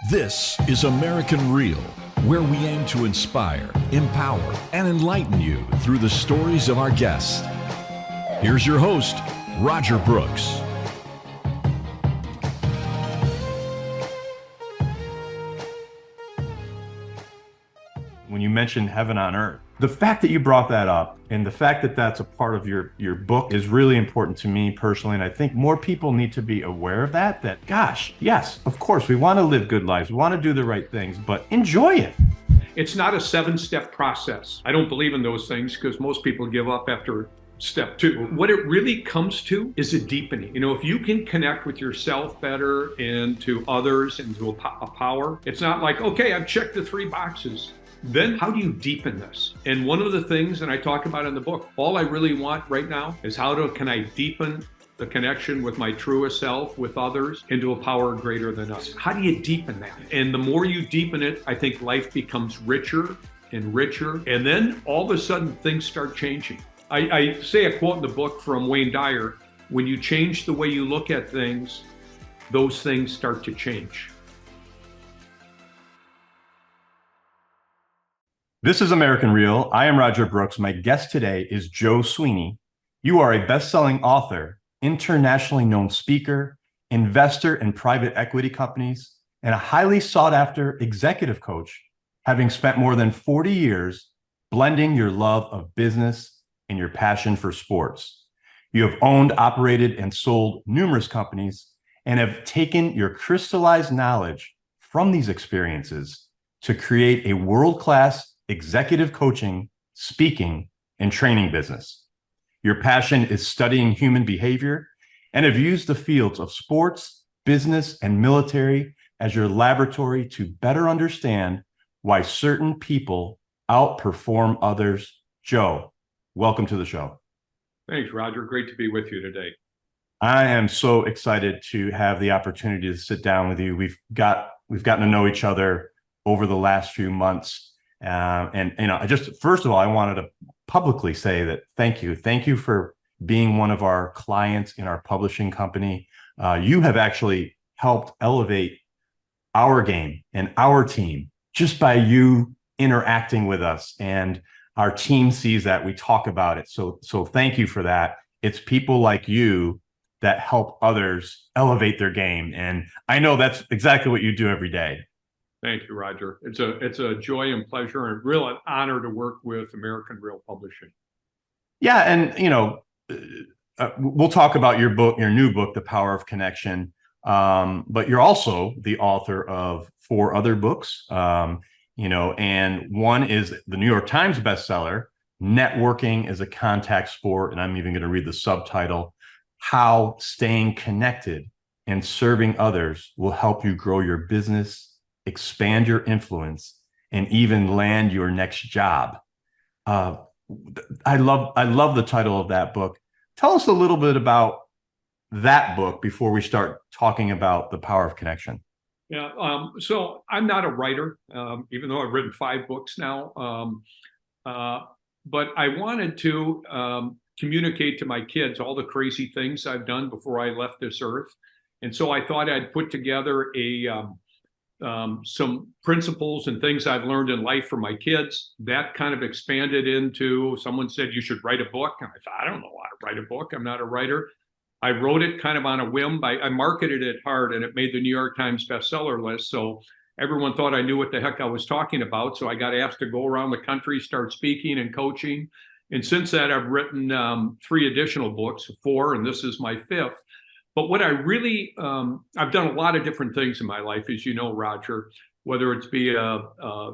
This is American Real, where we aim to inspire, empower, and enlighten you through the stories of our guests. Here's your host, Roger Brooks. When you mentioned heaven on earth, the fact that you brought that up and the fact that that's a part of your book is really important to me personally. And I think more people need to be aware of that, gosh, yes, of course, we want to live good lives. We want to do the right things, but enjoy it. It's not a 7-step process. I don't believe in those things because most people give up after step 2. What it really comes to is a deepening. You know, if you can connect with yourself better and to others and to a power, it's not like, okay, I've checked the 3 boxes. Then how do you deepen this? And one of the things that I talk about in the book, all I really want right now is can I deepen the connection with my truest self, with others, into a power greater than us? How do you deepen that? And the more you deepen it, I think life becomes richer and richer. And then all of a sudden things start changing. I say a quote in the book from Wayne Dyer: when you change the way you look at things, those things start to change. This is American Real. I am Roger Brooks. My guest today is Joe Sweeney. You are a best-selling author, internationally known speaker, investor in private equity companies, and a highly sought-after executive coach, having spent more than 40 years blending your love of business and your passion for sports. You have owned, operated, and sold numerous companies and have taken your crystallized knowledge from these experiences to create a world-class executive coaching, speaking, and training business. Your passion is studying human behavior and have used the fields of sports, business, and military as your laboratory to better understand why certain people outperform others. Joe, welcome to the show. Thanks, Roger. Great to be with you today. I am so excited to have the opportunity to sit down with you. We've gotten to know each other over the last few months. And you know, first of all, I wanted to publicly say that thank you for being one of our clients in our publishing company. You have actually helped elevate our game and our team just by you interacting with us, and our team sees that. We talk about it, so thank you for that. It's people like you that help others elevate their game, and I know that's exactly what you do every day. Thank you, Roger. It's a joy and pleasure and real an honor to work with American Real Publishing. Yeah, and you know, we'll talk about your book, your new book, The Power of Connection. But you're also the author of 4 other books. You know, and one is the New York Times bestseller, Networking is a Contact Sport, and I'm even going to read the subtitle: How Staying Connected and Serving Others Will Help You Grow Your Business, expand your influence, and even land your next job. I love the title of that book. Tell us a little bit about that book before we start talking about The Power of Connection. Yeah, so I'm not a writer, even though I've written 5 books now. But I wanted to communicate to my kids all the crazy things I've done before I left this earth. And so I thought I'd put together some principles and things I've learned in life for my kids. That kind of expanded into, someone said you should write a book, and I thought, I don't know how to write a book. I'm not a writer. I wrote it kind of on a whim. I marketed it hard, and it made the New York Times bestseller list. So everyone thought I knew what the heck I was talking about. So I got asked to go around the country, start speaking and coaching. And since that, I've written 3 additional books, 4, and this is my 5th. But what I really, I've done a lot of different things in my life, as you know, Roger, whether it's be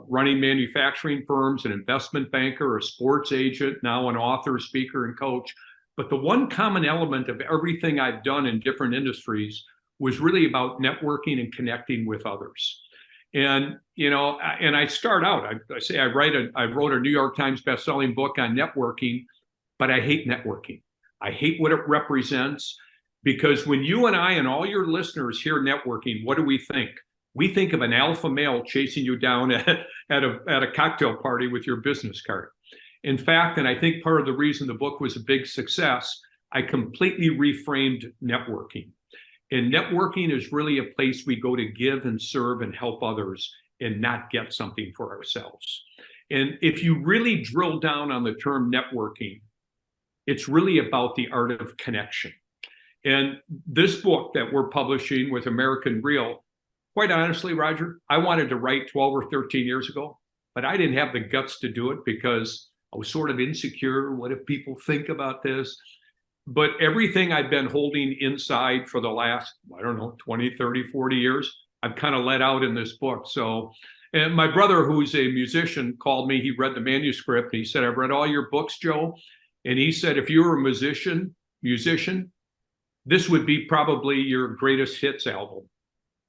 running manufacturing firms, an investment banker, a sports agent, now an author, speaker, and coach. But the one common element of everything I've done in different industries was really about networking and connecting with others. And, you know, and I start out, I say I wrote a New York Times bestselling book on networking, but I hate networking. I hate what it represents. Because when you and I and all your listeners hear networking, what do we think? We think of an alpha male chasing you down at a cocktail party with your business card. In fact, and I think part of the reason the book was a big success, I completely reframed networking. And networking is really a place we go to give and serve and help others and not get something for ourselves. And if you really drill down on the term networking, it's really about the art of connection. And this book that we're publishing with American Real, quite honestly, Roger, I wanted to write 12 or 13 years ago, but I didn't have the guts to do it because I was sort of insecure. What if people think about this? But everything I've been holding inside for the last, I don't know, 20, 30, 40 years, I've kind of let out in this book. So, and my brother, who's a musician, called me. He read the manuscript. And he said, I've read all your books, Joe. And he said, if you were a musician, this would be probably your greatest hits album.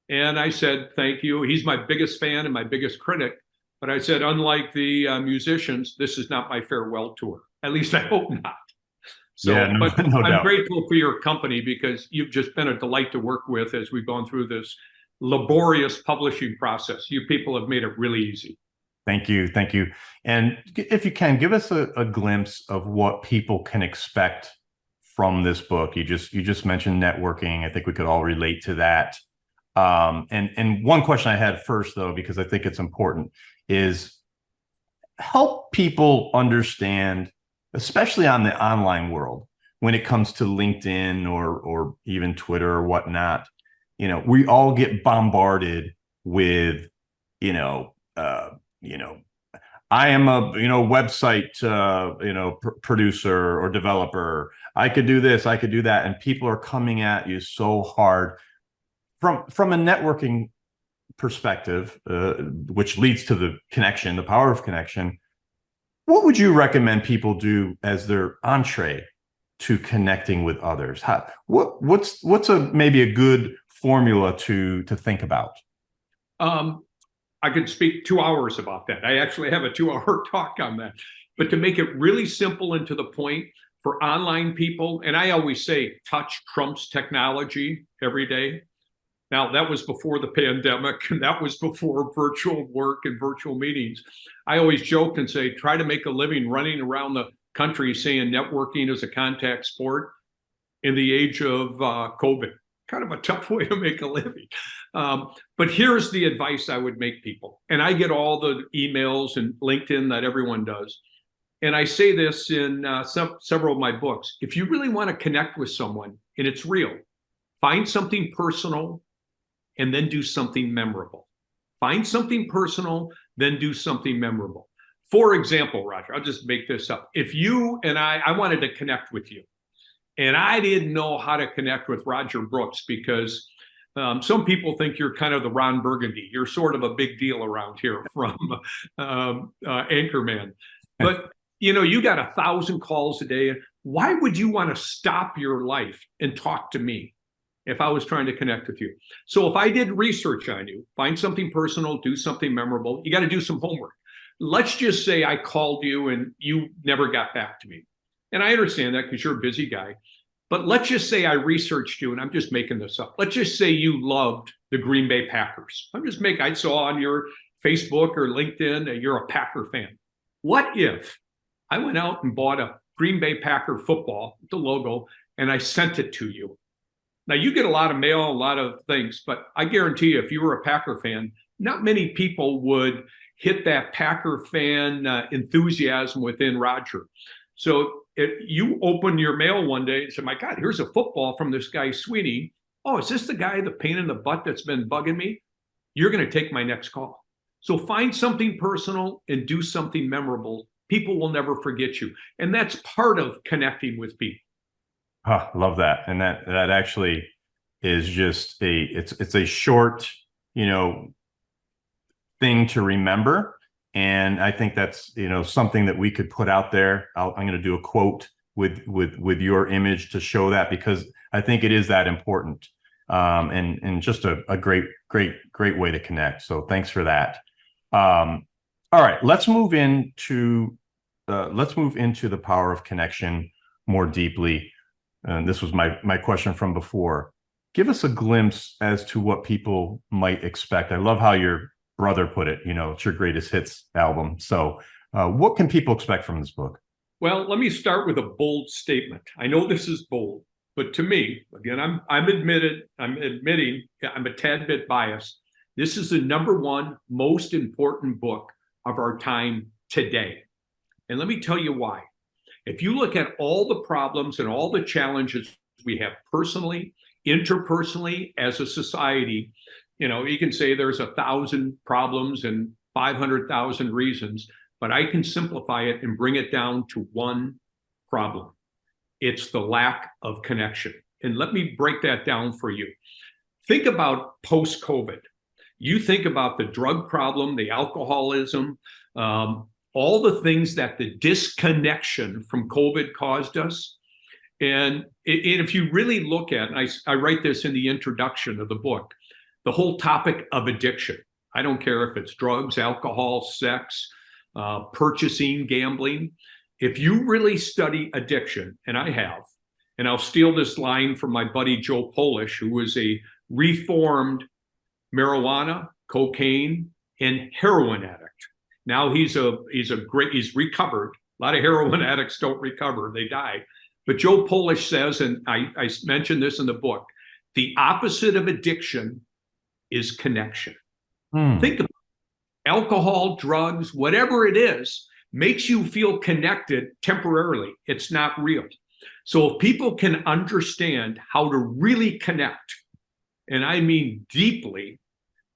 And I said, thank you. He's my biggest fan and my biggest critic. But I said, unlike the musicians, this is not my farewell tour. At least I hope not. So, yeah, no, but no I'm doubt. grateful for your company because you've just been a delight to work with as we've gone through this laborious publishing process. You people have made it really easy. Thank you. Thank you. And if you can, give us a glimpse of what people can expect from this book. You just mentioned networking. I think we could all relate to that. And one question I had first, though, because I think it's important, is help people understand, especially on the online world, when it comes to LinkedIn or even Twitter or whatnot. We all get bombarded with, I am a website producer or developer. I could do this, I could do that, and people are coming at you so hard from a networking perspective, which leads to the power of connection. What would you recommend people do as their entree to connecting with others? What's maybe a good formula to think about? I could speak 2 hours about that. I actually have a 2-hour talk on that. But to make it really simple and to the point for online people, and I always say touch trumps technology every day. Now, that was before the pandemic, and that was before virtual work and virtual meetings. I always joke and say, try to make a living running around the country saying networking is a contact sport in the age of COVID. Kind of a tough way to make a living. But here's the advice I would make people. And I get all the emails and LinkedIn that everyone does. And I say this in several of my books. If you really want to connect with someone and it's real, find something personal and then do something memorable. Find something personal, then do something memorable. For example, Roger, I'll just make this up. If you and I wanted to connect with you, and I didn't know how to connect with Roger Brooks because some people think you're kind of the Ron Burgundy. You're sort of a big deal around here from Anchorman. But, you got 1,000 calls a day. Why would you want to stop your life and talk to me if I was trying to connect with you? So if I did research on you, find something personal, do something memorable, you got to do some homework. Let's just say I called you and you never got back to me. And I understand that because you're a busy guy. But let's just say I researched you, and I'm just making this up. Let's just say you loved the Green Bay Packers. I saw on your Facebook or LinkedIn that you're a Packer fan. What if I went out and bought a Green Bay Packer football, the logo, and I sent it to you? Now, you get a lot of mail, a lot of things, but I guarantee you, if you were a Packer fan, not many people would hit that Packer fan enthusiasm within Roger. So if you open your mail one day and say, my God, here's a football from this guy, Sweeney. Oh, is this the guy, the pain in the butt that's been bugging me? You're going to take my next call. So find something personal and do something memorable. People will never forget you. And that's part of connecting with people. Oh, love that. And that actually is just it's a short, thing to remember. And I think that's, something that we could put out there. I'm going to do a quote with your image to show that, because I think it is that important. And just a great way to connect. So thanks for that. All right, let's move into the power of connection more deeply. And this was my question from before. Give us a glimpse as to what people might expect. I love how your brother put it, it's your greatest hits album. So what can people expect from this book? Well, let me start with a bold statement. I know this is bold, But to me, again, I'm admitting I'm a tad bit biased. This is the number one most important book of our time today. And let me tell you why. If you look at all the problems and all the challenges we have personally, interpersonally, as a society, you can say there's 1,000 problems and 500,000 reasons, but I can simplify it and bring it down to one problem. It's the lack of connection. And let me break that down for you. Think about post-COVID. You think about the drug problem, the alcoholism, all the things that the disconnection from COVID caused us. And if you really look at, and I write this in the introduction of the book, the whole topic of addiction. I don't care if it's drugs, alcohol, sex, purchasing, gambling. If you really study addiction, and I have, and I'll steal this line from my buddy Joe Polish, who was a reformed marijuana, cocaine, and heroin addict. Now he's recovered. A lot of heroin addicts don't recover, they die. But Joe Polish says, and I mentioned this in the book, the opposite of addiction is connection. Think about it. Alcohol, drugs, whatever it is, makes you feel connected temporarily. It's not real. So if people can understand how to really connect, and I mean deeply,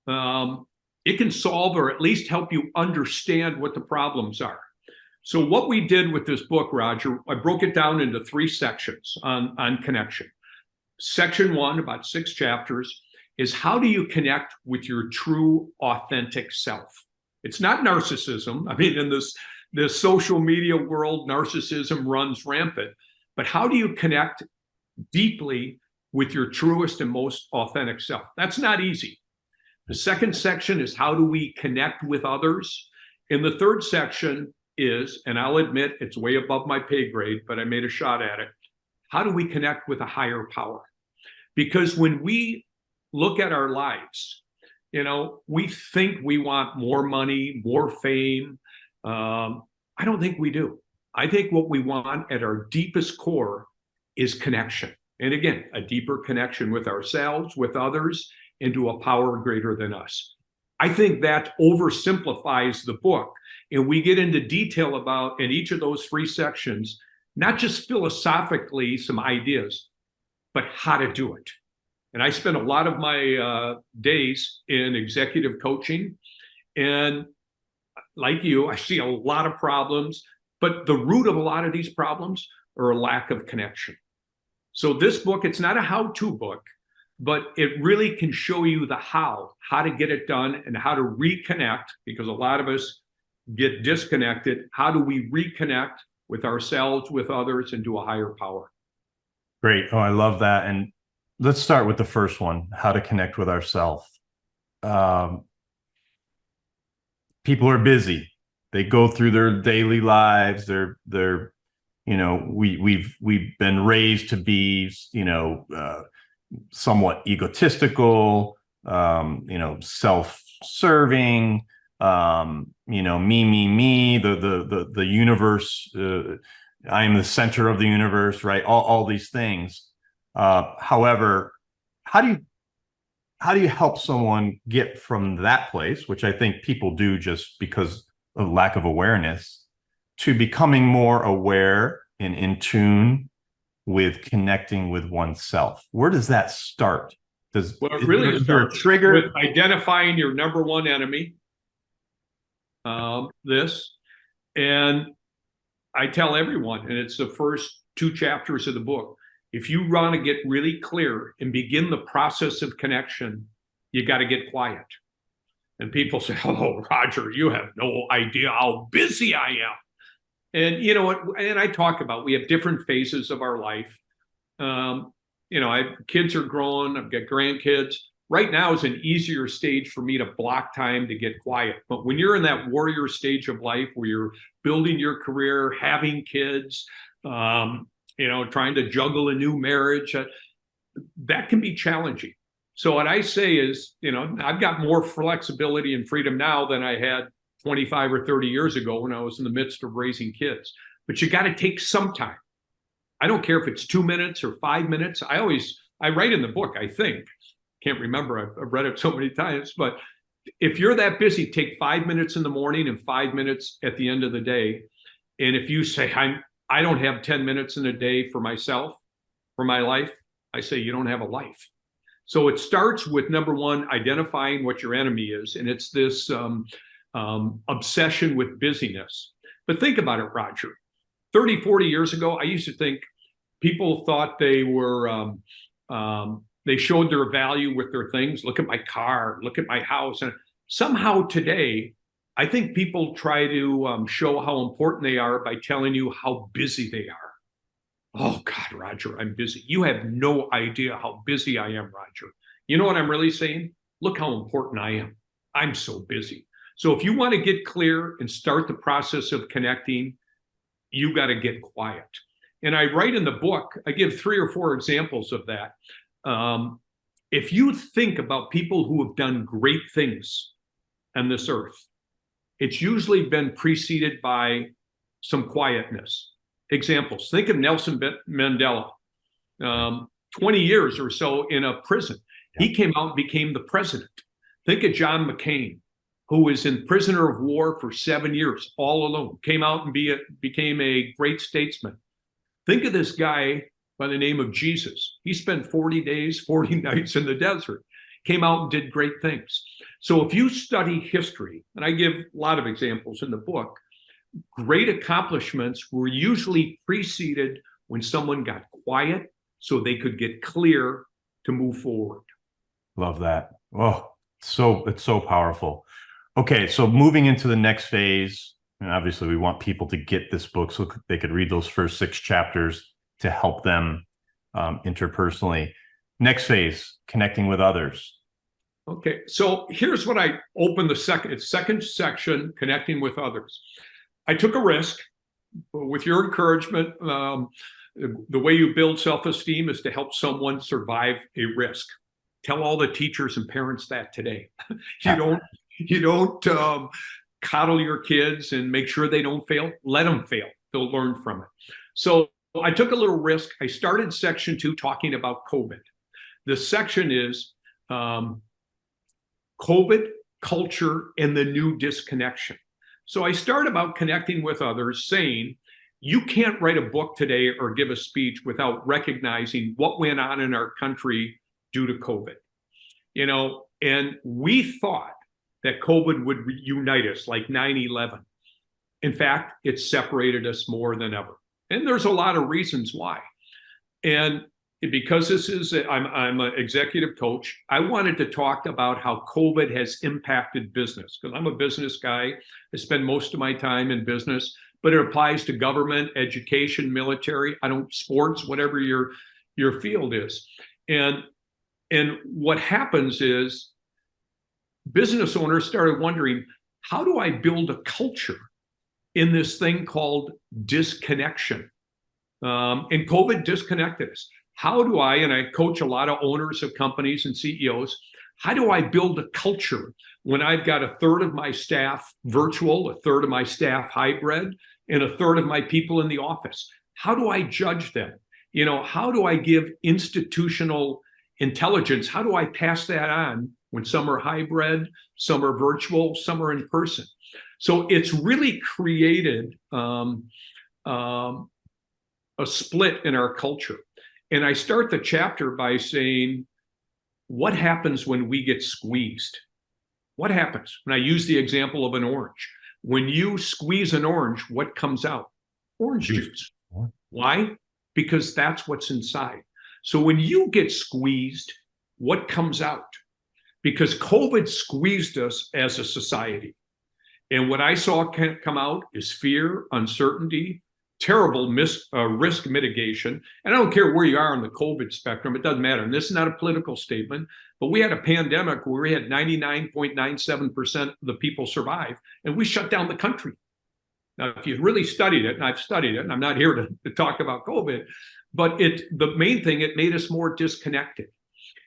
it can solve or at least help you understand what the problems are. So what we did with this book, Roger, I broke it down into 3 sections on connection. Section 1, about 6 chapters, is how do you connect with your true, authentic self? It's not narcissism. I mean, in this social media world, narcissism runs rampant. But how do you connect deeply with your truest and most authentic self? That's not easy. The second section is how do we connect with others? And the third section is, and I'll admit it's way above my pay grade, but I made a shot at it. How do we connect with a higher power? Because when we look at our lives, we think we want more money, more fame. I don't think we do. I think what we want at our deepest core is connection. And again, a deeper connection with ourselves, with others, and to a power greater than us. I think that oversimplifies the book. And we get into detail about, in each of those 3 sections, not just philosophically some ideas, but how to do it. And I spend a lot of my days in executive coaching. And like you, I see a lot of problems, but the root of a lot of these problems are a lack of connection. So this book, it's not a how-to book, but it really can show you the how to get it done and how to reconnect, because a lot of us get disconnected. How do we reconnect with ourselves, with others, and to a higher power? Great. Oh, I love that. And let's start with the first one, how to connect with ourselves. People are busy. They go through their daily lives. We've been raised to be, somewhat egotistical, self-serving, me, the universe. I am the center of the universe, right? All these things. However, how do you help someone get from that place, which I think people do just because of lack of awareness, to becoming more aware and in tune with connecting with oneself? Where does that start? Is there a trigger? With identifying your number one enemy. And I tell everyone, and it's the first 2 chapters of the book, if you want to get really clear and begin the process of connection, you got to get quiet. And people say, "Oh, Roger, you have no idea how busy I am." And you know what? And I talk about, we have different phases of our life. Kids are growing. I've got grandkids. Right now is an easier stage for me to block time to get quiet. But when you're in that warrior stage of life where you're building your career, having kids, trying to juggle a new marriage, that can be challenging. So what I say is, I've got more flexibility and freedom now than I had 25 or 30 years ago when I was in the midst of raising kids. But you got to take some time. I don't care if it's 2 minutes or 5 minutes. I write in the book, I think, can't remember, I've read it so many times, but if you're that busy, take 5 minutes in the morning and 5 minutes at the end of the day. And if you say, I don't have 10 minutes in a day for myself, for my life, I say, you don't have a life. So it starts with, number one, identifying what your enemy is. And it's this obsession with busyness. But think about it, Roger. 30, 40 years ago, I used to think people thought they were, they showed their value with their things. Look at my car, look at my house. And somehow today, I think people try to show how important they are by telling you how busy they are. Oh God, Roger, I'm busy. You have no idea how busy I am, Roger. You know what I'm really saying? Look how important I am. I'm so busy. So if you want to get clear and start the process of connecting, you got to get quiet. And I write in the book, I give 3 or 4 examples of that. If you think about people who have done great things on this earth, it's usually been preceded by some quietness. Examples, think of Nelson Mandela, 20 years or so in a prison. He came out and became the president. Think of John McCain, who was in prisoner of war for 7 years, all alone, came out and became a great statesman. Think of this guy by the name of Jesus. He spent 40 days, 40 nights in the desert, came out and did great things. So if you study history, and I give a lot of examples in the book, great accomplishments were usually preceded when someone got quiet so they could get clear to move forward. Love that. Oh, it's so powerful. Okay, so moving into the next phase, and obviously we want people to get this book so they could read those first 6 chapters to help them interpersonally. Next phase, connecting with others. Okay, so here's what I opened the second section, connecting with others. I took a risk. With your encouragement, the way you build self-esteem is to help someone survive a risk. Tell all the teachers and parents that today. You don't coddle your kids and make sure they don't fail. Let them fail. They'll learn from it. So I took a little risk. I started section 2 talking about COVID. The section is COVID, culture, and the new disconnection. So I start about connecting with others, saying, you can't write a book today or give a speech without recognizing what went on in our country due to COVID. You know, and we thought that COVID would unite us like 9/11. In fact, it separated us more than ever. And there's a lot of reasons why. And because I'm an executive coach, I wanted to talk about how COVID has impacted business, because I'm a business guy. I spend most of my time in business, but it applies to government, education, military, sports, whatever your field is. And what happens is business owners started wondering, how do I build a culture in this thing called disconnection? And COVID disconnected us. How do I, and I coach a lot of owners of companies and CEOs, how do I build a culture when I've got 1/3 of my staff virtual, 1/3 of my staff hybrid, and 1/3 of my people in the office? How do I judge them? You know, how do I give institutional intelligence? How do I pass that on when some are hybrid, some are virtual, some are in person? So it's really created a split in our culture. And I start the chapter by saying, what happens when we get squeezed? What happens? And I use the example of an orange. When you squeeze an orange, what comes out? Orange juice. Why? Because that's what's inside. So when you get squeezed, what comes out? Because COVID squeezed us as a society. And what I saw come out is fear, uncertainty, terrible risk mitigation. And I don't care where you are on the COVID spectrum, it doesn't matter. And this is not a political statement, but we had a pandemic where we had 99.97% of the people survive, and we shut down the country. Now, if you really studied it, and I've studied it, and I'm not here to talk about COVID, but the main thing, it made us more disconnected.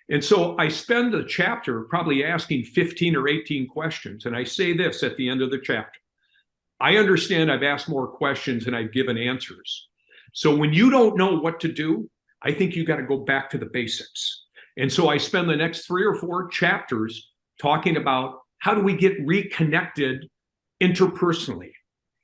And so I spend the chapter probably asking 15 or 18 questions. And I say this at the end of the chapter. I understand I've asked more questions than I've given answers. So when you don't know what to do, I think you got to go back to the basics. And so I spend the next 3 or 4 chapters talking about how do we get reconnected interpersonally.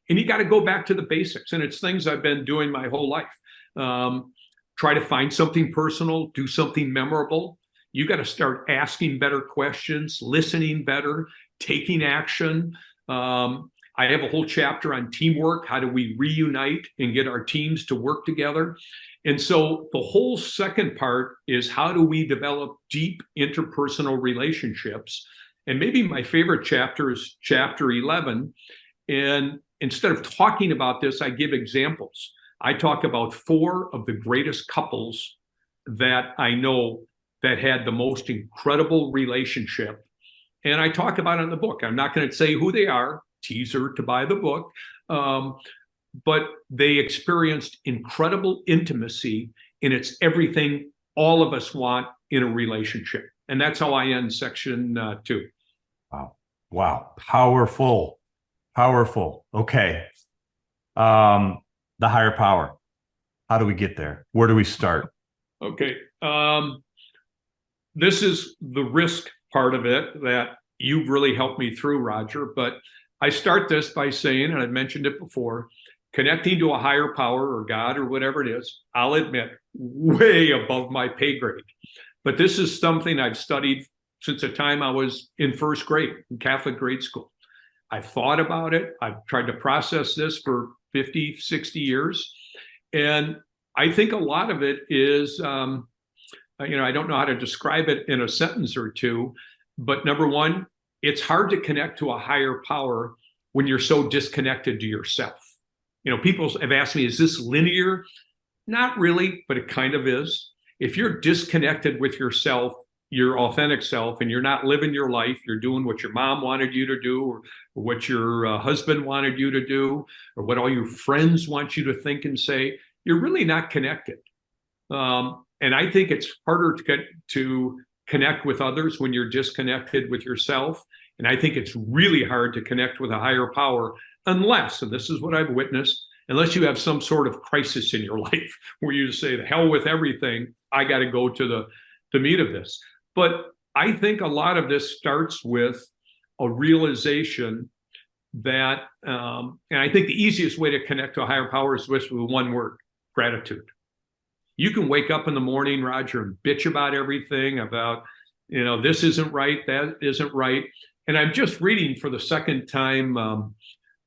And you got to go back to the basics. And it's things I've been doing my whole life. Try to find something personal, do something memorable. You got to start asking better questions, listening better, taking action. I have a whole chapter on teamwork. How do we reunite and get our teams to work together? And so the whole second part is how do we develop deep interpersonal relationships? And maybe my favorite chapter is chapter 11. And instead of talking about this, I give examples. I talk about 4 of the greatest couples that I know that had the most incredible relationship. And I talk about it in the book. I'm not going to say who they are, teaser to buy the book. But they experienced incredible intimacy, and it's everything all of us want in a relationship. And that's how I end section 2. Wow. Wow. Powerful. Powerful. Okay. The higher power. How do we get there? Where do we start? Okay. This is the risk part of it that you've really helped me through, Roger. But I start this by saying, and I've mentioned it before, connecting to a higher power or God or whatever it is, I'll admit, way above my pay grade. But this is something I've studied since the time I was in first grade, in Catholic grade school. I've thought about it. I've tried to process this for 50, 60 years. And I think a lot of it is, I don't know how to describe it in a sentence or two, but number one, it's hard to connect to a higher power when you're so disconnected to yourself. People have asked me, is this linear? Not really, but it kind of is. If you're disconnected with yourself, your authentic self, and you're not living your life, you're doing what your mom wanted you to do, or what your husband wanted you to do, or what all your friends want you to think and say, you're really not connected. And I think it's harder to connect with others when you're disconnected with yourself. And I think it's really hard to connect with a higher power unless, and this is what I've witnessed, unless you have some sort of crisis in your life where you just say, the hell with everything, I got to go to the meat of this. But I think a lot of this starts with a realization that, and I think the easiest way to connect to a higher power is with one word, gratitude. You can wake up in the morning, Roger, and bitch about everything, about, this isn't right, that isn't right. And I'm just reading for the second time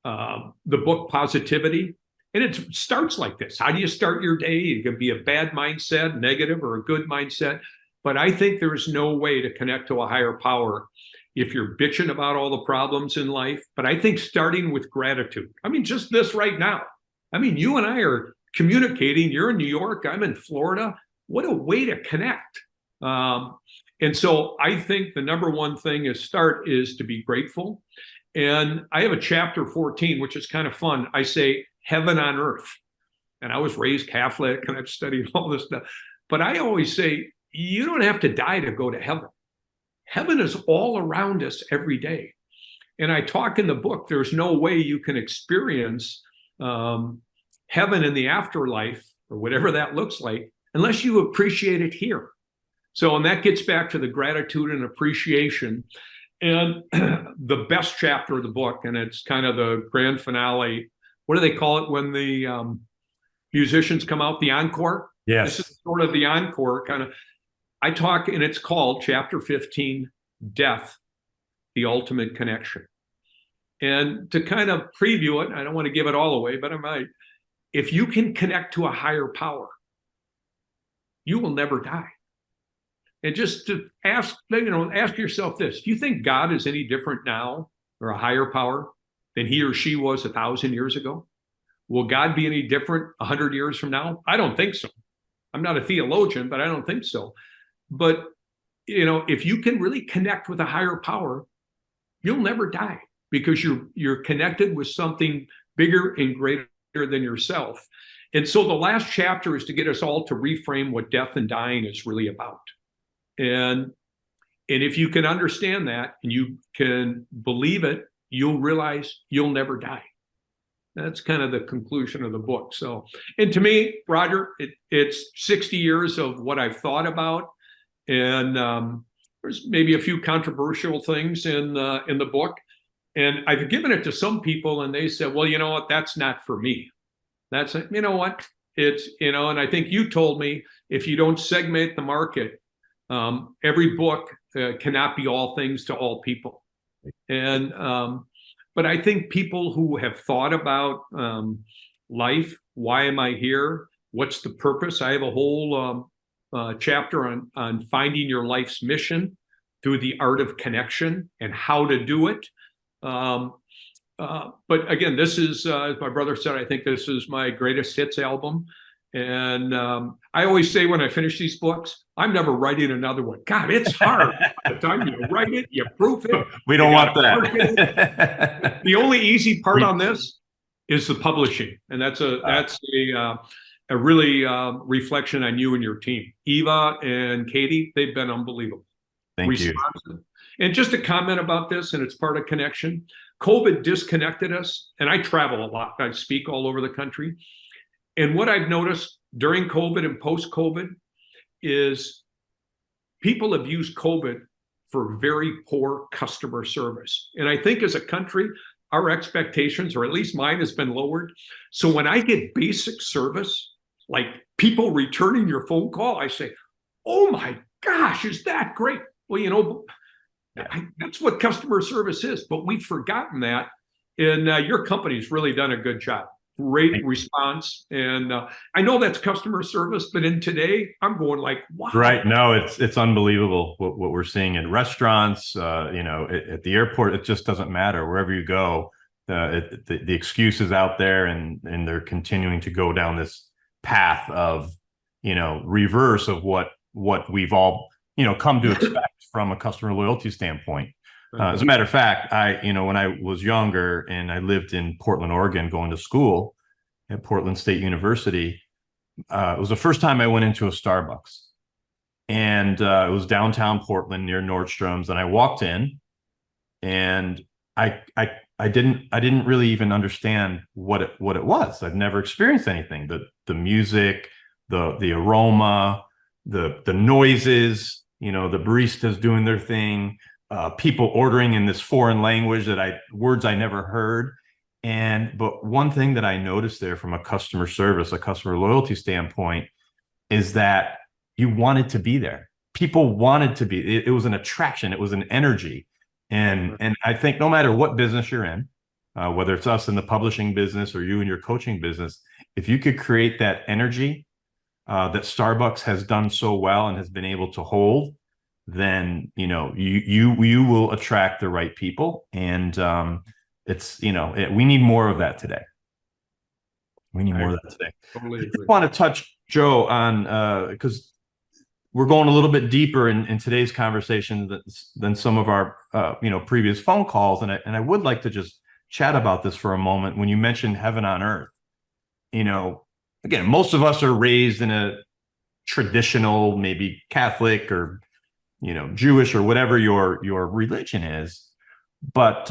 the book Positivity. And it starts like this. How do you start your day? It can be a bad mindset, negative, or a good mindset. But I think there's no way to connect to a higher power if you're bitching about all the problems in life. But I think starting with gratitude. I mean, just this right now. I mean, you and I are communicating. You're in New York. I'm in Florida. What a way to connect. And so I think the number one thing is to be grateful. And I have a chapter 14, which is kind of fun. I say heaven on earth. And I was raised Catholic and I've studied all this stuff. But I always say, you don't have to die to go to heaven. Heaven is all around us every day. And I talk in the book, there's no way you can experience heaven in the afterlife or whatever that looks like unless you appreciate it here. So, and that gets back to the gratitude and appreciation. And the best chapter of the book, and it's kind of the grand finale. What do they call it when the musicians come out? The encore? Yes. This is sort of the encore kind of. I talk, and it's called chapter 15, Death, the Ultimate Connection. And to kind of preview it, I don't want to give it all away, but I might. If you can connect to a higher power, you will never die. And just to ask yourself this: do you think God is any different now, or a higher power, than he or she was 1,000 years ago? Will God be any different 100 years from now? I don't think so. I'm not a theologian, but I don't think so. But, if you can really connect with a higher power, you'll never die because you're connected with something bigger and greater than yourself. And so the last chapter is to get us all to reframe what death and dying is really about. And if you can understand that and you can believe it, you'll realize you'll never die. That's kind of the conclusion of the book. So, and to me, Roger, it's 60 years of what I've thought about, and there's maybe a few controversial things in the book, and I've given it to some people, and they said, "Well, you know what? That's not for me." That's it. You know what? It's and I think you told me if you don't segment the market, every book cannot be all things to all people, and but I think people who have thought about life, why am I here? What's the purpose? I have a whole chapter on finding your life's mission through the art of connection and how to do it. But again, this is, as my brother said, I think this is my greatest hits album. And I always say when I finish these books, I'm never writing another one. God, it's hard. By the time you write it, you proof it. We don't want that. The only easy part on this is the publishing, and that's a really reflection on you and your team. Eva and Katie, they've been unbelievable. Thank you. And just a comment about this, and it's part of connection. COVID disconnected us, and I travel a lot. I speak all over the country. And what I've noticed during COVID and post-COVID is people have used COVID for very poor customer service. And I think as a country, our expectations, or at least mine, has been lowered. So when I get basic service, like people returning your phone call, I say, "Oh my gosh, is that great?" Well, that's what customer service is, but we've forgotten that. And your company's really done a good job. Great response. And I know that's customer service, but in today, I'm going like, wow. Right. No, it's unbelievable what we're seeing in restaurants, at the airport. It just doesn't matter. Wherever you go, the excuse is out there, and they're continuing to go down this path of, reverse of what we've all, come to expect from a customer loyalty standpoint. As a matter of fact, when I was younger and I lived in Portland, Oregon, going to school at Portland State University, it was the first time I went into a Starbucks, and it was downtown Portland near Nordstrom's. And I walked in, and I didn't really even understand what it was. I've never experienced anything. The music, the aroma, the noises, the baristas doing their thing. People ordering in this foreign language words I never heard. But one thing that I noticed there from a customer service, a customer loyalty standpoint, is that you wanted to be there. People wanted to be. It was an attraction. It was an energy. And I think no matter what business you're in, whether it's us in the publishing business or you in your coaching business, if you could create that energy that Starbucks has done so well and has been able to hold, then you will attract the right people. And we need more of that today. We need more of that today. Totally I just want to touch, Joe, on because we're going a little bit deeper in today's conversation than some of our previous phone calls, and I would like to just chat about this for a moment. When you mentioned heaven on earth, again, most of us are raised in a traditional, maybe Catholic or Jewish or whatever your religion is. But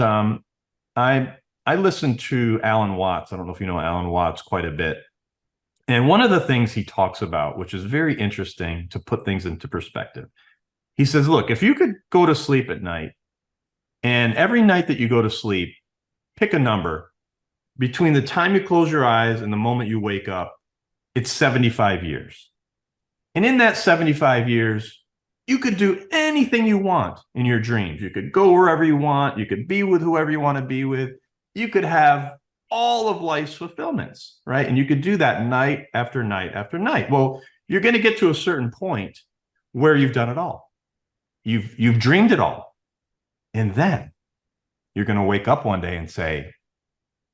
I listened to Alan Watts. I don't know if you know Alan Watts quite a bit. And one of the things he talks about, which is very interesting to put things into perspective, he says, look, if you could go to sleep at night, and every night that you go to sleep, pick a number between the time you close your eyes and the moment you wake up, it's 75 years. And in that 75 years, you could do anything you want in your dreams. You could go wherever you want. You could be with whoever you want to be with. You could have all of life's fulfillments, right? And you could do that night after night after night. Well, you're going to get to a certain point where you've done it all. You've dreamed it all. And then you're going to wake up one day and say,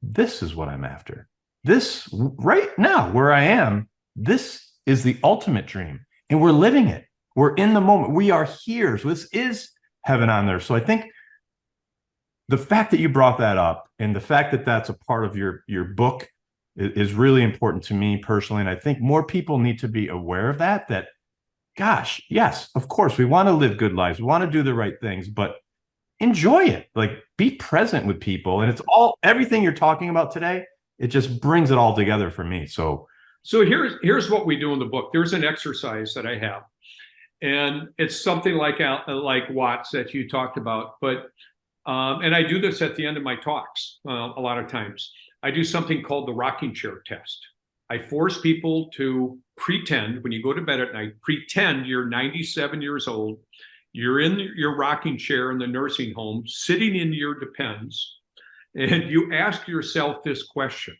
this is what I'm after. This right now, where I am, this is the ultimate dream. And we're living it. We're in the moment. We are here. So this is heaven on earth. So I think the fact that you brought that up and the fact that that's a part of your book is really important to me personally. And I think more people need to be aware of that, gosh, yes, of course, we want to live good lives. We want to do the right things, but enjoy it. Like, be present with people. And it's everything you're talking about today it just brings it all together for me. So here's what we do in the book. There's an exercise that I have, and it's something like Watts that you talked about, but and I do this at the end of my talks a lot of times. I do something called the rocking chair test. I force people to pretend, when you go to bed at night, pretend you're 97 years old, you're in your rocking chair in the nursing home, sitting in your Depends, and you ask yourself this question: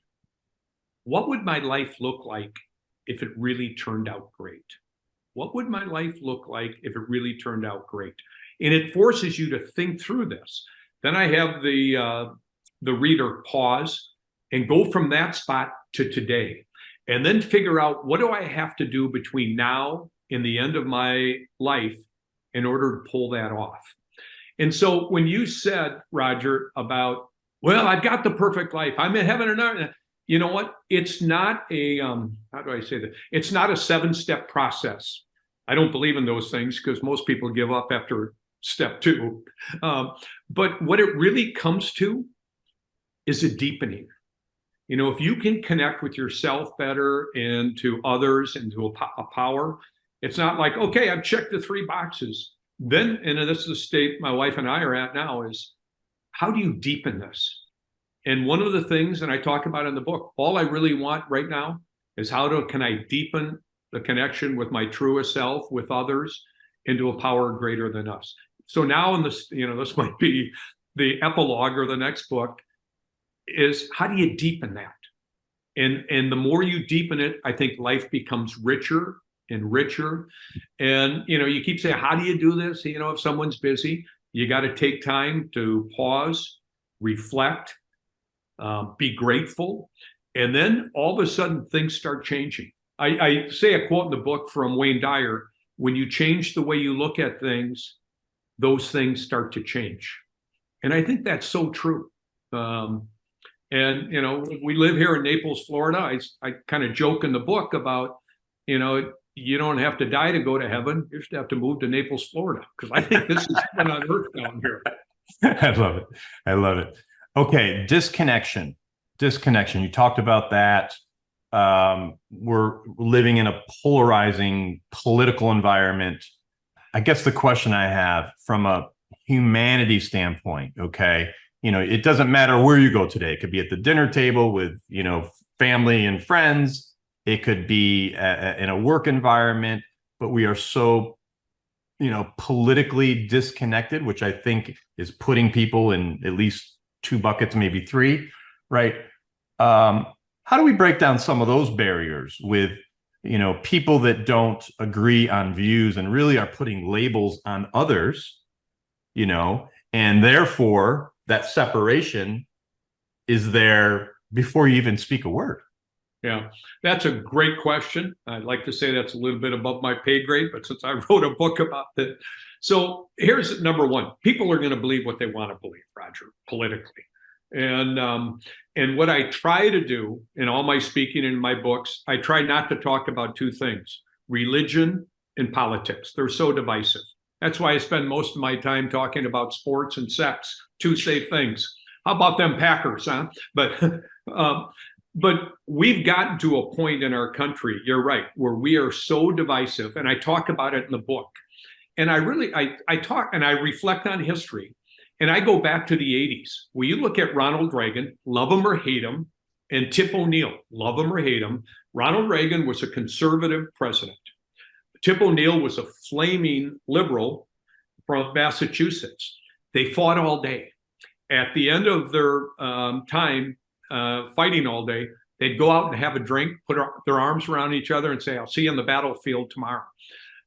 what would my life look like if it really turned out great? What would my life look like if it really turned out great? And it forces you to think through this. Then I have the reader pause and go from that spot to today, and then figure out, what do I have to do between now and the end of my life in order to pull that off? And so when you said, Roger, about, well, I've got the perfect life, I'm in heaven or not, you know what? It's not a, how do I say that? It's not a 7-step process. I don't believe in those things because most people give up after step 2. But what it really comes to is a deepening. You know, if you can connect with yourself better and to others and to a power, it's not like, okay, I've checked the 3 boxes. Then, and this is the state my wife and I are at now, is how do you deepen this? And one of the things, and I talk about in the book, all I really want right now is can I deepen the connection with my truest self, with others, into a power greater than us. So now in this, this might be the epilogue or the next book, is how do you deepen that? And the more you deepen it, I think life becomes richer and richer. And, you keep saying, how do you do this? If someone's busy, you got to take time to pause, reflect, be grateful. And then all of a sudden things start changing. I say a quote in the book from Wayne Dyer: when you change the way you look at things, those things start to change. And I think that's so true. And, we live here in Naples, Florida. I kind of joke in the book about, you don't have to die to go to heaven. You just have to move to Naples, Florida, because I think this is heaven on earth down here. I love it. I love it. Okay. Disconnection. You talked about that. We're living in a polarizing political environment. I guess the question I have from a humanity standpoint, okay, it doesn't matter where you go today. It could be at the dinner table with, family and friends. It could be in a work environment, but we are so, politically disconnected, which I think is putting people in at least 2 buckets, maybe 3, right? How do we break down some of those barriers with, people that don't agree on views and really are putting labels on others, and therefore that separation is there before you even speak a word? Yeah, that's a great question. I'd like to say that's a little bit above my pay grade, but since I wrote a book about it. So here's number 1. People are going to believe what they want to believe, Roger, politically. And what I try to do in all my speaking in my books, I try not to talk about 2 things: religion and politics. They're so divisive. That's why I spend most of my time talking about sports and sex, 2 safe things. How about them Packers, huh? But we've gotten to a point in our country, you're right, where we are so divisive, and I talk about it in the book. And I talk and I reflect on history. And I go back to the 80s, where you look at Ronald Reagan, love him or hate him, and Tip O'Neill, love him or hate him. Ronald Reagan was a conservative president. Tip O'Neill was a flaming liberal from Massachusetts. They fought all day. At the end of their time fighting all day, they'd go out and have a drink, put their arms around each other and say, I'll see you on the battlefield tomorrow.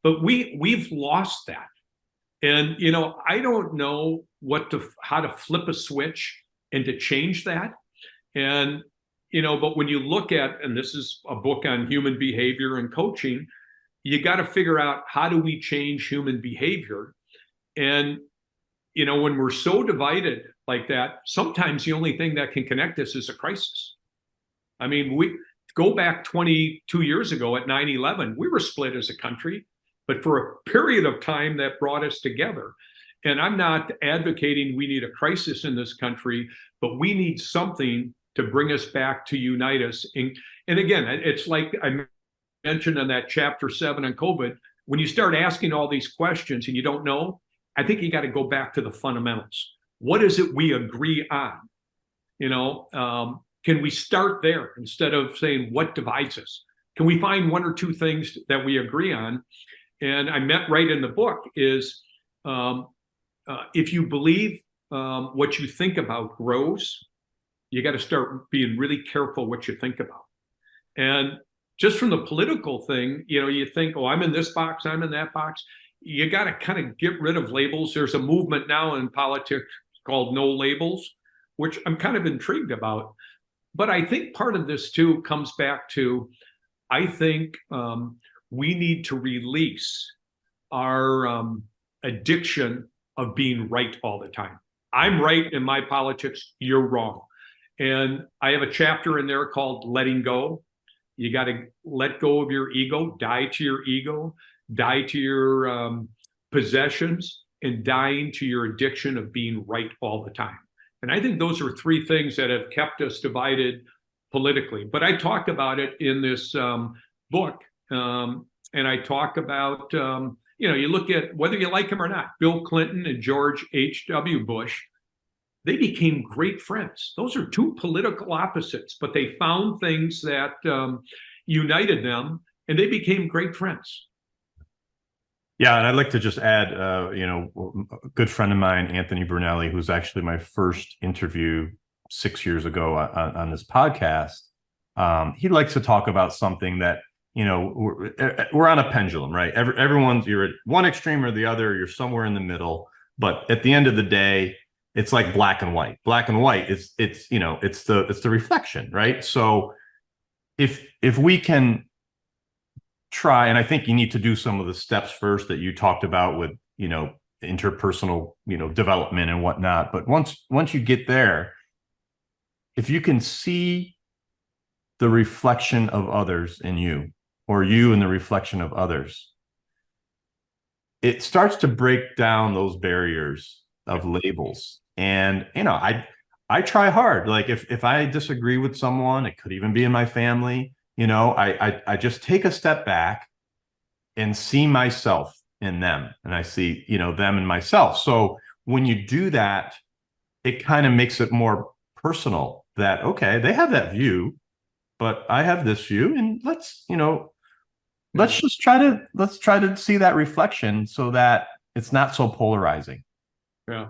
But we've lost that. And, I don't know how to flip a switch and to change that. And, but when you look at, and this is a book on human behavior and coaching, you got to figure out, how do we change human behavior? And, when we're so divided like that, sometimes the only thing that can connect us is a crisis. I mean, we go back 22 years ago at 9/11, we were split as a country. But for a period of time that brought us together. And I'm not advocating we need a crisis in this country, but we need something to to bring us back, to unite us. And again, it's like I mentioned in that chapter 7 on COVID, when you start asking all these questions and you don't know, I think you got to go back to the fundamentals. What is it we agree on? Can we start there instead of saying what divides us? Can we find one or two things that we agree on? And I meant right in the book is if you believe what you think about grows, you got to start being really careful what you think about. And just from the political thing, you think, oh, I'm in this box, I'm in that box. You got to kind of get rid of labels. There's a movement now in politics called no labels, which I'm kind of intrigued about. But I think part of this too comes back to, I think we need to release our addiction of being right all the time. I'm right in my politics, you're wrong. And I have a chapter in there called Letting Go. You got to let go of your ego, die to your ego, die to your possessions, and dying to your addiction of being right all the time. And I think those are three things that have kept us divided politically. But I talk about it in this book. And I talk about, you look at whether you like him or not, Bill Clinton and George H.W. Bush, they became great friends. Those are two political opposites, but they found things that united them, and they became great friends. Yeah, and I'd like to just add, a good friend of mine, Anthony Brunelli, who's actually my first interview 6 years ago on this podcast. He likes to talk about something that, we're on a pendulum, right? Everyone's, you're at one extreme or the other, you're somewhere in the middle. But at the end of the day, it's like black and white. Black and white it's the reflection, right? So if we can try, and I think you need to do some of the steps first that you talked about with, interpersonal, development and whatnot. But once you get there, if you can see the reflection of others in you, or you in the reflection of others, it starts to break down those barriers of labels. And, I try hard. Like if I disagree with someone, it could even be in my family, I just take a step back and see myself in them, and I see, them and myself. So when you do that, it kind of makes it more personal that, okay, they have that view, but I have this view, and let's try to see that reflection so that it's not so polarizing. Yeah.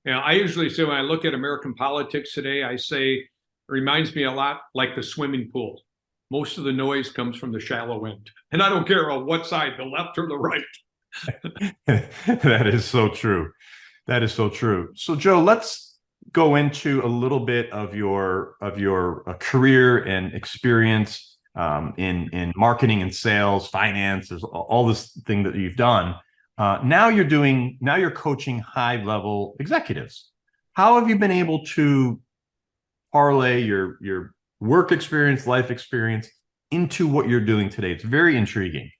Yeah. I usually say when I look at American politics today, I say it reminds me a lot like the swimming pool. Most of the noise comes from the shallow end. And I don't care on what side, the left or the right. That is so true. That is so true. So Joe, let's go into a little bit of your career and experience in marketing and sales, finance, all this thing that you've done. Now you're coaching high level executives. How have you been able to parlay your work experience, life experience into what you're doing today? It's very intriguing.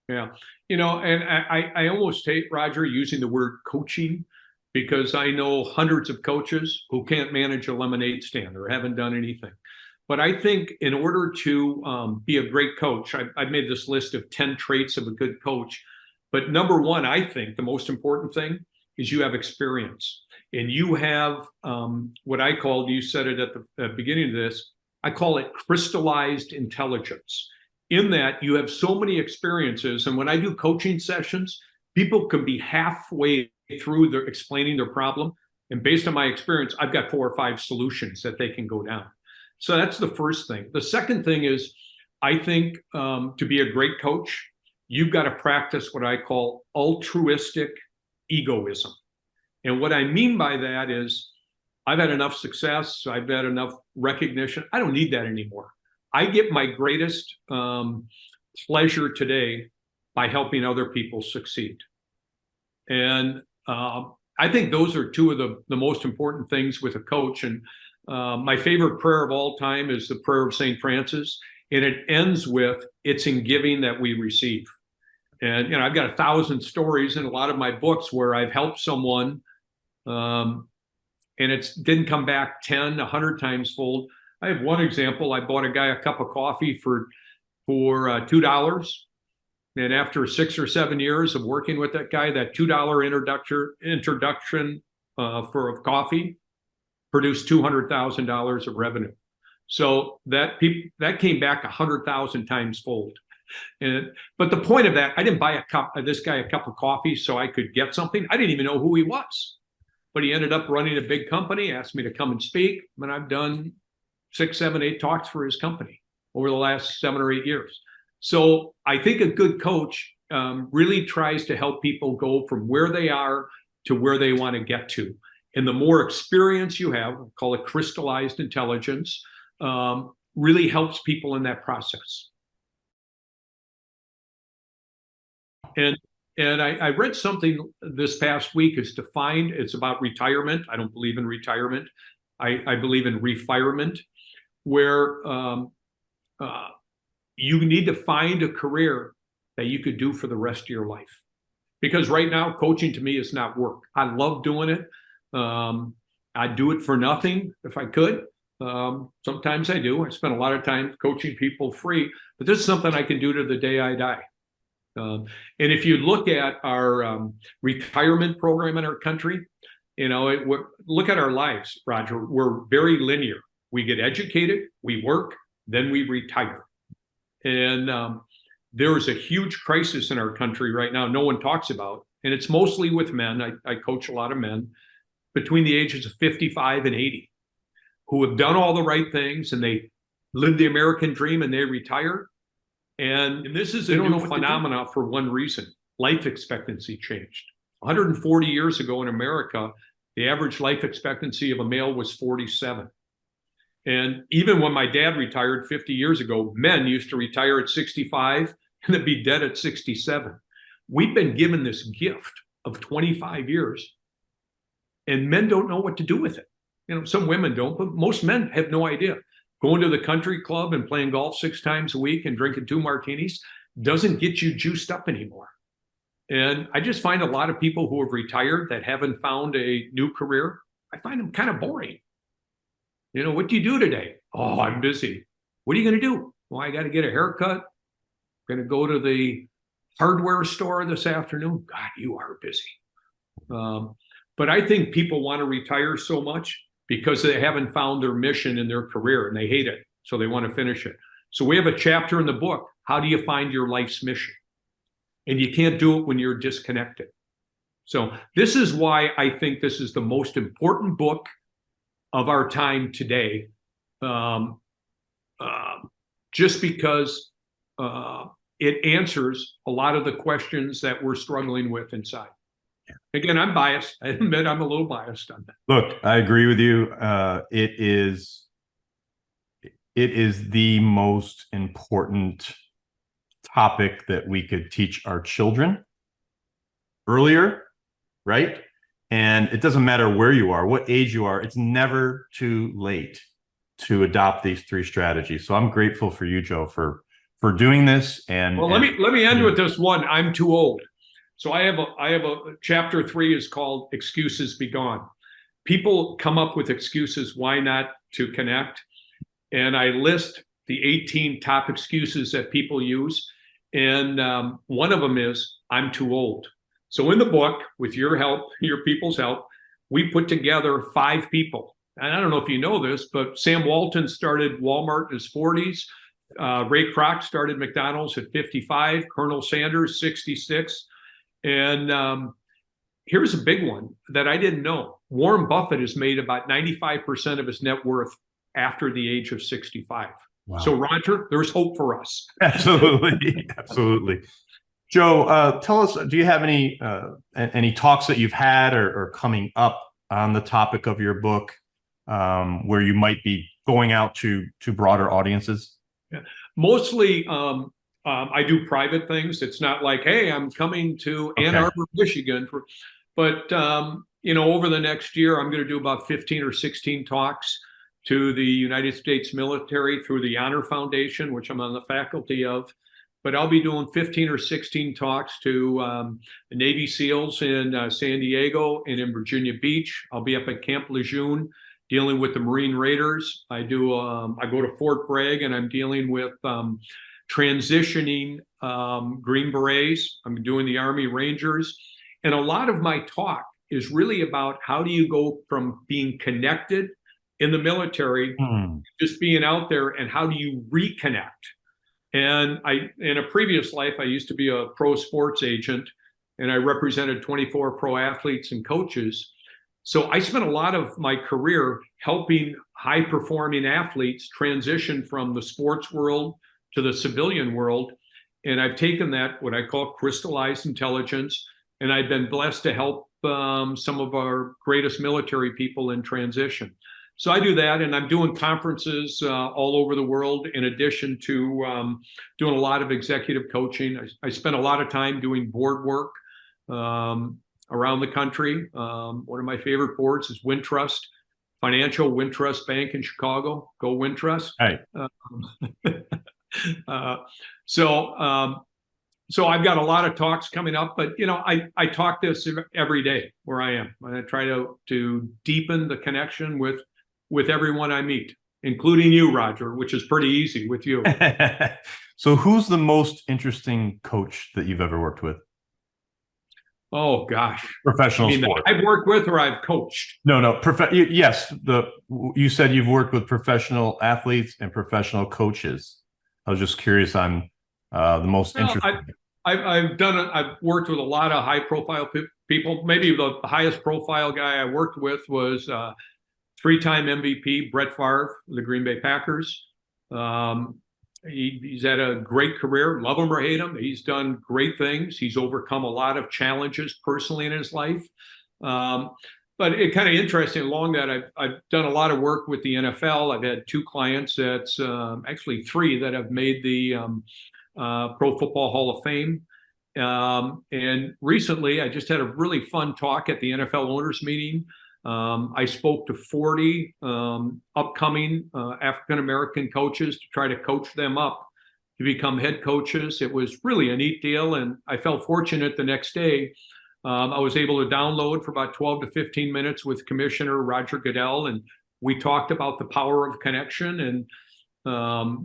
Yeah. And I almost hate, Roger, using the word coaching, because I know hundreds of coaches who can't manage a lemonade stand or haven't done anything. But I think in order to be a great coach, I've made this list of 10 traits of a good coach. But number one, I think the most important thing is you have experience, and you have what I called, you said it at the beginning of this, I call it crystallized intelligence. In that you have so many experiences. And when I do coaching sessions, people can be halfway through their explaining their problem. And based on my experience, I've got 4 or 5 solutions that they can go down. So that's the first thing. The second thing is, I think to be a great coach, you've got to practice what I call altruistic egoism. And what I mean by that is, I've had enough success, I've had enough recognition. I don't need that anymore. I get my greatest pleasure today by helping other people succeed. And I think those are two of the most important things with a coach. And my favorite prayer of all time is the prayer of St. Francis. And it ends with, it's in giving that we receive. And, I've got 1,000 stories in a lot of my books where I've helped someone and it didn't come back 10, 100 times fold. I have one example. I bought a guy a cup of coffee for $2. And after 6 or 7 years of working with that guy, that $2 introduction for coffee produced $200,000 of revenue. So that came back 100,000 times fold. But the point of that, I didn't buy this guy a cup of coffee so I could get something. I didn't even know who he was. But he ended up running a big company, asked me to come and speak, and I've done 6, 7, 8 talks for his company over the last 7 or 8 years. So I think a good coach really tries to help people go from where they are to where they want to get to. And the more experience you have, we'll call it crystallized intelligence, really helps people in that process. And I read something this past week it's about retirement. I don't believe in retirement. I believe in refirement, where you need to find a career that you could do for the rest of your life. Because right now, coaching to me is not work. I love doing it. I'd do it for nothing if I could. Sometimes I do. I spend a lot of time coaching people free, but this is something I can do to the day I die. And if you look at our retirement program in our country, look at our lives, Roger. We're very linear. We get educated, we work, then we retire. And there is a huge crisis in our country right now no one talks about, and it's mostly with men. I coach a lot of men between the ages of 55 and 80 who have done all the right things, and they live the American dream and they retire. And this is a new phenomena for one reason. Life expectancy changed. 140 years ago in America, the average life expectancy of a male was 47. And even when my dad retired 50 years ago, men used to retire at 65 and then be dead at 67. We've been given this gift of 25 years, and men don't know what to do with it. Some women don't, but most men have no idea. Going to the country club and playing golf 6 times a week and drinking 2 martinis doesn't get you juiced up anymore. And I just find a lot of people who have retired that haven't found a new career, I find them kind of boring. What do you do today? Oh, I'm busy. What are you going to do? Well, I got to get a haircut. I'm going to go to the hardware store this afternoon. God, you are busy. But I think people want to retire so much because they haven't found their mission in their career and they hate it. So they want to finish it. So we have a chapter in the book. How do you find your life's mission? And you can't do it when you're disconnected. So this is why I think this is the most important book of our time today. Just because it answers a lot of the questions that we're struggling with inside. Again, I'm biased. I admit I'm a little biased on that. Look, I agree with you. It is the most important topic that we could teach our children earlier, right? And it doesn't matter where you are, what age you are, it's never too late to adopt these 3 strategies. So I'm grateful for you, Joe, for doing this. And let me end with this one. I'm too old. So I have a chapter 3 is called Excuses Be Gone. People come up with excuses why not to connect. And I list the 18 top excuses that people use. And one of them is, I'm too old. So in the book, with your help, your people's help, we put together 5 people. And I don't know if you know this, but Sam Walton started Walmart in his 40s. Ray Kroc started McDonald's at 55. Colonel Sanders, 66. And here's a big one that I didn't know. Warren Buffett has made about 95% of his net worth after the age of 65. Wow. So Roger, there's hope for us. Absolutely. Absolutely. Joe, tell us, do you have any talks that you've had or coming up on the topic of your book where you might be going out to broader audiences? Yeah. Mostly, I do private things. It's not like, hey, I'm coming to Ann Arbor, Michigan. But over the next year, I'm going to do about 15 or 16 talks to the United States military through the Honor Foundation, which I'm on the faculty of. But I'll be doing 15 or 16 talks to the Navy SEALs in San Diego and in Virginia Beach. I'll be up at Camp Lejeune dealing with the Marine Raiders. I go to Fort Bragg, and I'm dealing with transitioning Green Berets. I'm doing the Army Rangers. And a lot of my talk is really about how do you go from being connected in the military, just being out there, and how do you reconnect? And in a previous life, I used to be a pro sports agent, and I represented 24 pro athletes and coaches. So I spent a lot of my career helping high-performing athletes transition from the sports world to the civilian world. And I've taken that, what I call crystallized intelligence, and I've been blessed to help some of our greatest military people in transition. So I do that, and I'm doing conferences all over the world, in addition to doing a lot of executive coaching. I spend a lot of time doing board work around the country. One of my favorite boards is Wintrust, Wintrust Bank in Chicago. Go Wintrust. Right. So I've got a lot of talks coming up, but I talk this every day where I am. I try to deepen the connection with everyone I meet, including you, Roger, which is pretty easy with you. So who's the most interesting coach that you've ever worked with? Oh, gosh. Professional sport. I've worked with or I've coached? No. Yes. You said you've worked with professional athletes and professional coaches. I was just curious on the most interesting. I've worked with a lot of high profile people. Maybe the highest profile guy I worked with was three-time MVP Brett Favre, the Green Bay Packers. He's had a great career, love him or hate him. He's done great things. He's overcome a lot of challenges personally in his life. But it's kind of interesting along that I've done a lot of work with the NFL. I've had two clients, that's actually three, that have made the Pro Football Hall of Fame. And recently I just had a really fun talk at the NFL owners meeting. I spoke to 40 upcoming African-American coaches to try to coach them up to become head coaches. It was really a neat deal, and I felt fortunate the next day. I was able to download for about 12 to 15 minutes with Commissioner Roger Goodell, and we talked about the power of connection. And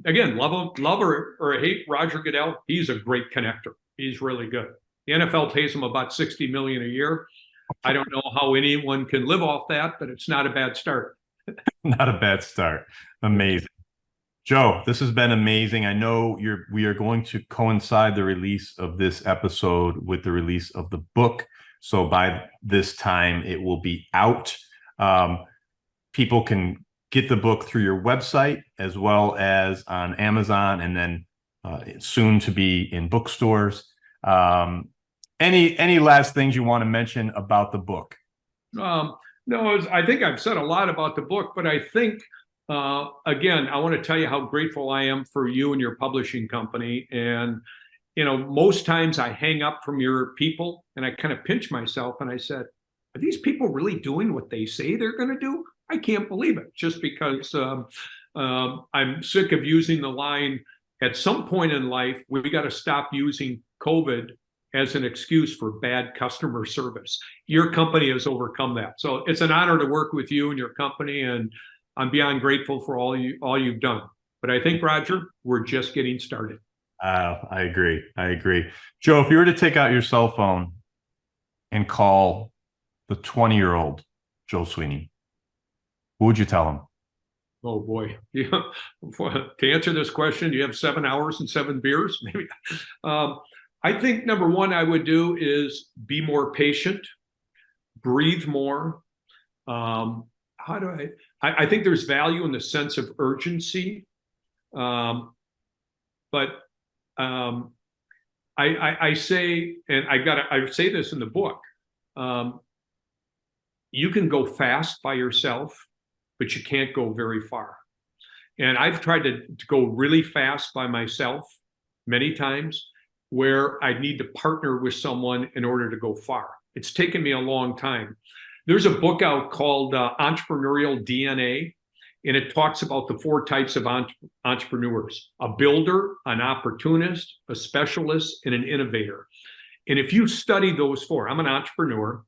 again, love or hate Roger Goodell, he's a great connector. He's really good. The NFL pays him about $60 million a year. I don't know how anyone can live off that, but it's not a bad start. Not a bad start. Amazing. Joe, this has been amazing. I know we are going to coincide the release of this episode with the release of the book. So by this time, it will be out. People can get the book through your website as well as on Amazon, and then soon to be in bookstores. Any last things you want to mention about the book? No, I think I've said a lot about the book, but I think, again, I want to tell you how grateful I am for you and your publishing company. And, most times I hang up from your people and I kind of pinch myself and I said, are these people really doing what they say they're going to do? I can't believe it, just because I'm sick of using the line, at some point in life, we got to stop using COVID as an excuse for bad customer service. Your company has overcome that. So it's an honor to work with you and your company, and I'm beyond grateful for all you've done. But I think, Roger, we're just getting started. I agree. Joe, if you were to take out your cell phone and call the 20-year-old Joe Sweeney, what would you tell him? Oh boy. Yeah. To answer this question, do you have 7 hours and 7 beers? Maybe. I think number one I would do is be more patient, breathe more. I think there's value in the sense of urgency. But I say, and I say this in the book, you can go fast by yourself, but you can't go very far. And I've tried to go really fast by myself many times, where I need to partner with someone in order to go far. It's taken me a long time. There's a book out called Entrepreneurial DNA, and it talks about the 4 types of entrepreneurs: a builder, an opportunist, a specialist, and an innovator. And if you study those 4, I'm an entrepreneur.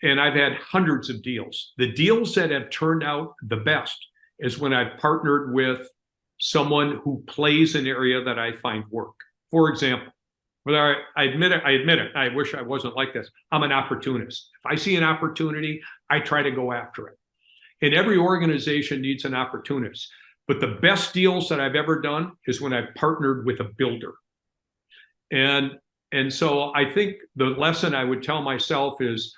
And I've had hundreds of deals. The deals that have turned out the best is when I've partnered with someone who plays an area that I find work. For example, whether I admit it, I wish I wasn't like this. I'm an opportunist. If I see an opportunity, I try to go after it. And every organization needs an opportunist. But the best deals that I've ever done is when I've partnered with a builder. And so I think the lesson I would tell myself is,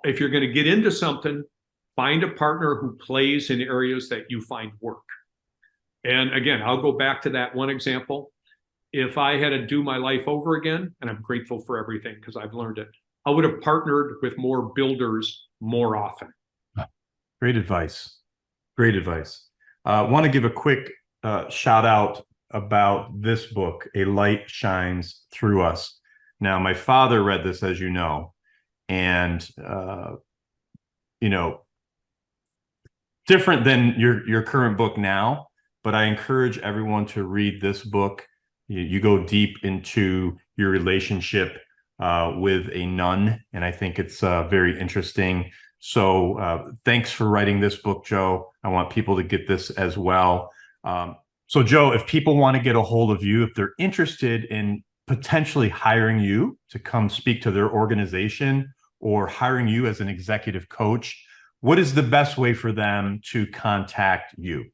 if you're going to get into something, find a partner who plays in areas that you find work. And again, I'll go back to that one example. If I had to do my life over again, and I'm grateful for everything because I've learned it, I would have partnered with more builders more often. Great advice. Great advice. I want to give a quick shout out about this book, A Light Shines Through Us. Now, my father read this, as you know, and different than your current book now, but I encourage everyone to read this book. You go deep into your relationship with a nun, and I think it's very interesting. So thanks for writing this book, Joe. I want people to get this as well. So Joe, if people want to get a hold of you, if they're interested in potentially hiring you to come speak to their organization or hiring you as an executive coach, what is the best way for them to contact you?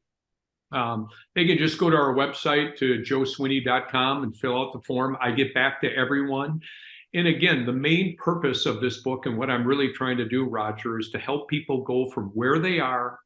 They can just go to our website, to joesweeney.com, and fill out the form. I get back to everyone. And again, the main purpose of this book, and what I'm really trying to do, Roger, is to help people go from where they are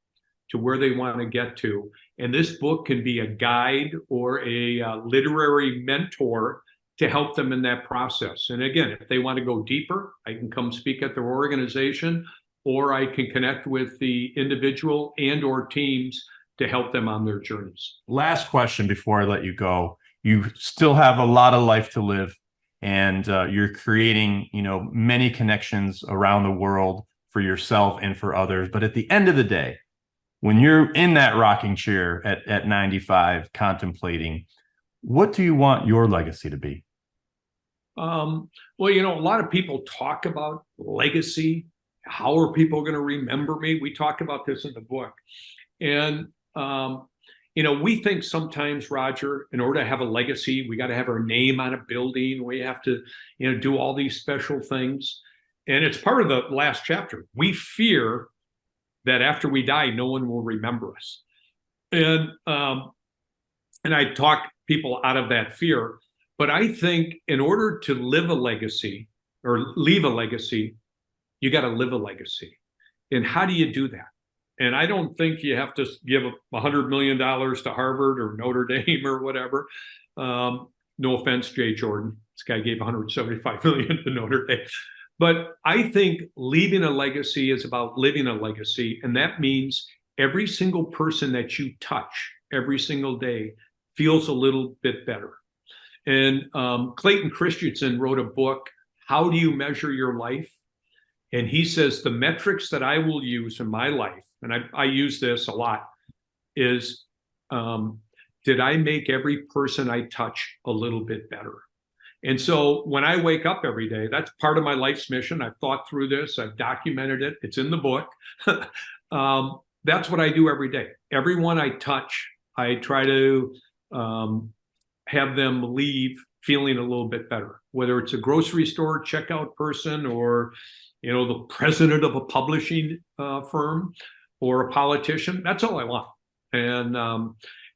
to where they want to get to. And this book can be a guide or a literary mentor to help them in that process. And again, if they want to go deeper, I can come speak at their organization, or I can connect with the individual and or teams to help them on their journeys. Last question before I let you go. You still have a lot of life to live, and you're creating, many connections around the world for yourself and for others. But at the end of the day, when you're in that rocking chair at 95 contemplating, what do you want your legacy to be? Well, a lot of people talk about legacy. How are people going to remember me? We talk about this in the book. And, we think sometimes, Roger, in order to have a legacy, we got to have our name on a building. We have to, do all these special things. And it's part of the last chapter. We fear that after we die, no one will remember us. And I talk people out of that fear. But I think in order to live a legacy or leave a legacy, you got to live a legacy. And how do you do that? And I don't think you have to give $100 million to Harvard or Notre Dame or whatever. No offense, Jay Jordan. This guy gave $175 million to Notre Dame. But I think leaving a legacy is about living a legacy. And that means every single person that you touch every single day feels a little bit better. And Clayton Christensen wrote a book, How Do You Measure Your Life? And he says, the metrics that I will use in my life, and I use this a lot, is did I make every person I touch a little bit better? And so when I wake up every day, that's part of my life's mission. I've thought through this. I've documented it. It's in the book. That's what I do every day. Everyone I touch, I try to have them leave feeling a little bit better, whether it's a grocery store checkout person or, the president of a publishing firm or a politician. That's all I want. And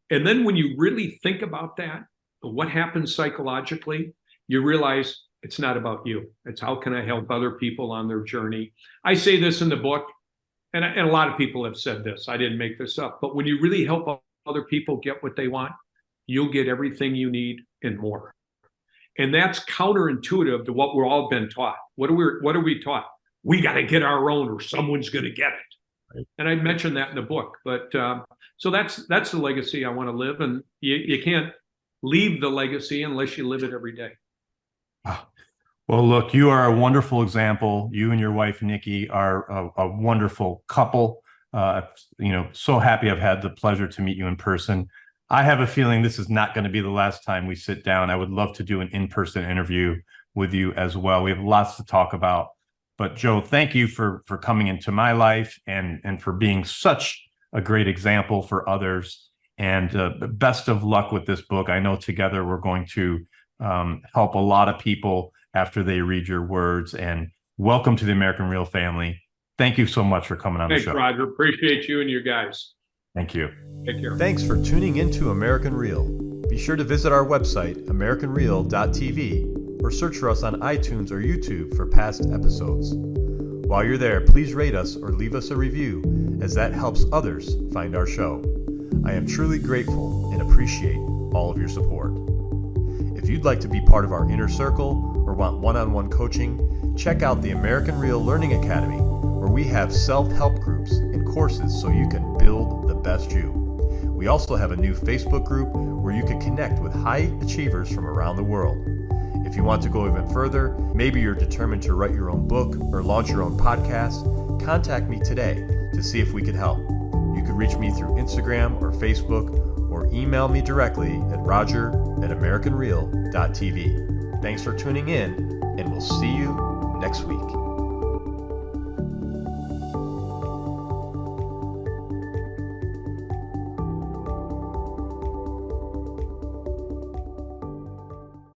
then when you really think about that, what happens psychologically, you realize it's not about you. It's how can I help other people on their journey? I say this in the book, and a lot of people have said this. I didn't make this up. But when you really help other people get what they want, you'll get everything you need and more. And that's counterintuitive to what we're all been taught. What are we taught? We got to get our own or someone's going to get it. Right. And I mentioned that in the book. But so that's the legacy I want to live. And you can't leave the legacy unless you live it every day. Well, look, you are a wonderful example. You and your wife, Nikki, are a wonderful couple. So happy I've had the pleasure to meet you in person. I have a feeling this is not going to be the last time we sit down. I would love to do an in-person interview with you as well. We have lots to talk about. But Joe, thank you for coming into my life and for being such a great example for others. And best of luck with this book. I know together we're going to help a lot of people after they read your words. And welcome to the American Real family. Thank you so much for coming on the show. Thanks, Roger. Appreciate you and you guys. Thank you. Take care. Thanks for tuning into American Real. Be sure to visit our website, americanreal.tv, or search for us on iTunes or YouTube for past episodes. While you're there, please rate us or leave us a review, as that helps others find our show. I am truly grateful and appreciate all of your support. If you'd like to be part of our inner circle or want one-on-one coaching, check out the American Real Learning Academy, where we have self-help groups and courses so you can build the best you. We also have a new Facebook group where you can connect with high achievers from around the world. If you want to go even further, maybe you're determined to write your own book or launch your own podcast, contact me today to see if we could help. You can reach me through Instagram or Facebook, or email me directly at roger@americanreal.tv. Thanks for tuning in, and we'll see you next week.